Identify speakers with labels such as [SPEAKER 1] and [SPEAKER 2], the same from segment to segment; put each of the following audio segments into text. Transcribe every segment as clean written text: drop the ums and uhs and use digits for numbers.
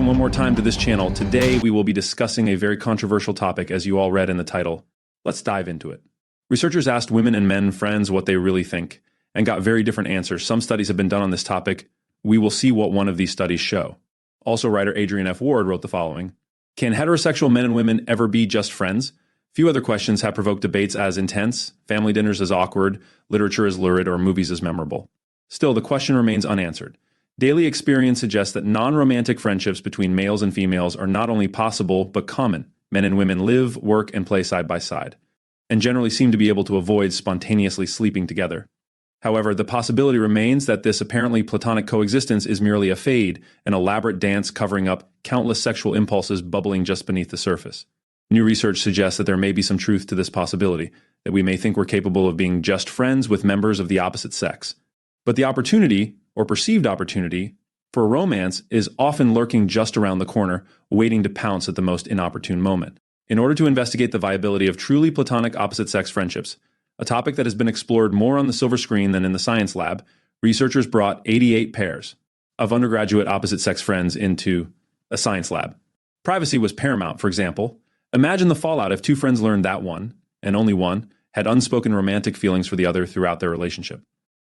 [SPEAKER 1] welcome one more time to this channel. Today, we will be discussing a very controversial topic, as you all read in the title. Let's dive into it. Researchers asked women and men friends what they really think, and got very different answers. Some studies have been done on this topic. We will see what one of these studies show. Also, writer Adrienne F. Ward wrote the following: Can heterosexual men and women ever be just friends? Few other questions have provoked debates as intense, family dinners as awkward, literature as lurid, or movies as memorable. Still, the question remains unanswered. Daily experience suggests that non-romantic friendships between males and females are not only possible, but common. Men and women live, work, and play side by side, and generally seem to be able to avoid spontaneously sleeping together. However, the possibility remains that this apparently platonic coexistence is merely a fade, an elaborate dance covering up countless sexual impulses bubbling just beneath the surface. New research suggests that there may be some truth to this possibility, that we may think we're capable of being just friends with members of the opposite sex. But the opportunity, or perceived opportunity, for romance is often lurking just around the corner, waiting to pounce at the most inopportune moment. In order to investigate the viability of truly platonic opposite-sex friendships, a topic that has been explored more on the silver screen than in the science lab, researchers brought 88 pairs of undergraduate opposite-sex friends into a science lab. Privacy was paramount, for example. Imagine the fallout if two friends learned that one, and only one, had unspoken romantic feelings for the other throughout their relationship.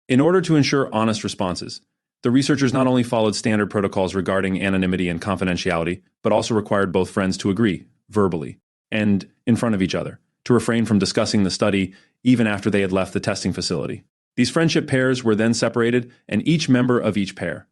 [SPEAKER 1] In order to ensure honest responses, the researchers not only followed standard protocols regarding anonymity and confidentiality, but also required both friends to agree, verbally, and in front of each other, to refrain from discussing the study even after they had left the testing facility. These friendship pairs were then separated, and each member of each pair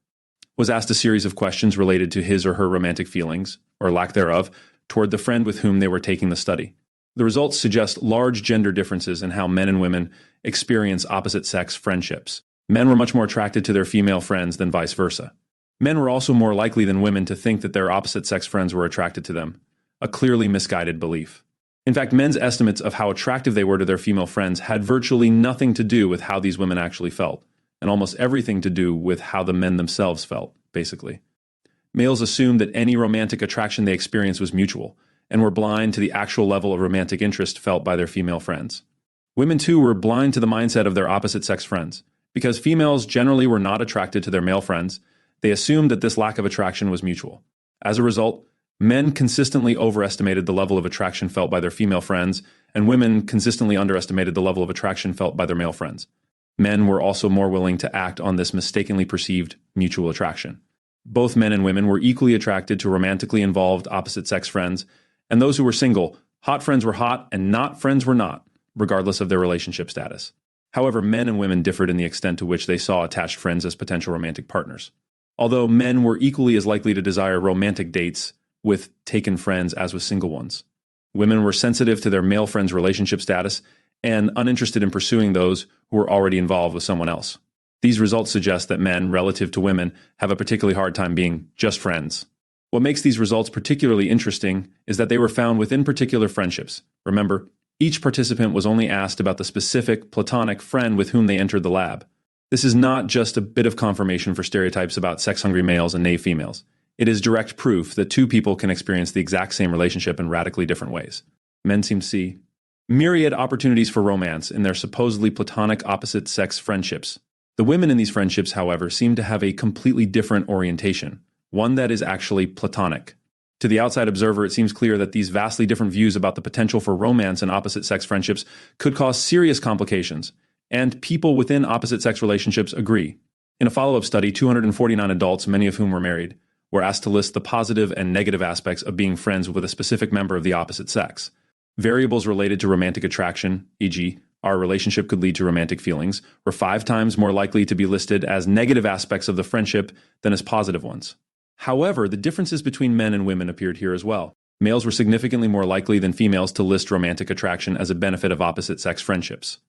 [SPEAKER 1] was asked a series of questions related to his or her romantic feelings, or lack thereof, toward the friend with whom they were taking the study. The results suggest large gender differences in how men and women experience opposite-sex friendships. Men were much more attracted to their female friends than vice versa. Men were also more likely than women to think that their opposite-sex friends were attracted to them, a clearly misguided belief. In fact, men's estimates of how attractive they were to their female friends had virtually nothing to do with how these women actually felt, and almost everything to do with how the men themselves felt, basically. Males assumed that any romantic attraction they experienced was mutual, and were blind to the actual level of romantic interest felt by their female friends. Women, too, were blind to the mindset of their opposite-sex friends. Because females generally were not attracted to their male friends, they assumed that this lack of attraction was mutual. As a result, men consistently overestimated the level of attraction felt by their female friends, and women consistently underestimated the level of attraction felt by their male friends. Men were also more willing to act on this mistakenly perceived mutual attraction. Both men and women were equally attracted to romantically involved opposite-sex friends, and those who were single, hot friends were hot and not friends were not, regardless of their relationship status. However, men and women differed in the extent to which they saw attached friends as potential romantic partners. Although men were equally as likely to desire romantic dates with taken friends as with single ones. Women were sensitive to their male friends' relationship status and uninterested in pursuing those who were already involved with someone else. These results suggest that men, relative to women, have a particularly hard time being just friends. What makes these results particularly interesting is that they were found within particular friendships. Remember, each participant was only asked about the specific platonic friend with whom they entered the lab. This is not just a bit of confirmation for stereotypes about sex-hungry males and naive females. It is direct proof that two people can experience the exact same relationship in radically different ways. Men seem to see myriad opportunities for romance in their supposedly platonic opposite-sex friendships. The women in these friendships, however, seem to have a completely different orientation, one that is actually platonic. To the outside observer, it seems clear that these vastly different views about the potential for romance in opposite-sex friendships could cause serious complications, and people within opposite-sex relationships agree. In a follow-up study, 249 adults, many of whom were married, were asked to list the positive and negative aspects of being friends with a specific member of the opposite sex. Variables related to romantic attraction, e.g., our relationship could lead to romantic feelings, were 5 times more likely to be listed as negative aspects of the friendship than as positive ones. However, the differences between men and women appeared here as well. Males were significantly more likely than females to list romantic attraction as a benefit of opposite-sex friendships.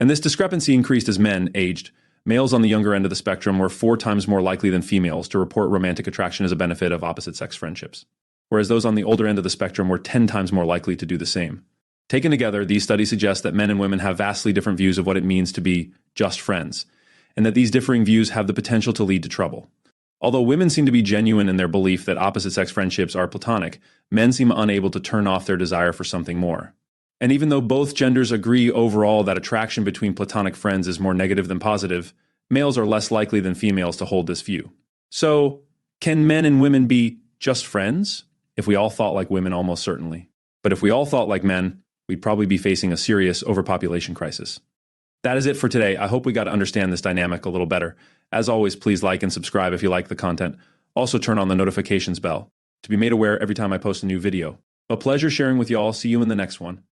[SPEAKER 1] And this discrepancy increased as men aged. Males on the younger end of the spectrum were 4 times more likely than females to report romantic attraction as a benefit of opposite-sex friendships, whereas those on the older end of the spectrum were 10 times more likely to do the same. Taken together, these studies suggest that men and women have vastly different views of what it means to be just friends, and that these differing views have the potential to lead to trouble. Although women seem to be genuine in their belief that opposite-sex friendships are platonic, men seem unable to turn off their desire for something more. And even though both genders agree overall that attraction between platonic friends is more negative than positive, males are less likely than females to hold this view. So, can men and women be Just friends? If we all thought like women, almost certainly. But if we all thought like men, we'd probably be facing a serious overpopulation crisis. That is it for today. I hope we got to understand this dynamic a little better. As always, please like and subscribe if you like the content. Also turn on the notifications bell to be made aware every time I post a new video. A pleasure sharing with y'all. See you in the next one.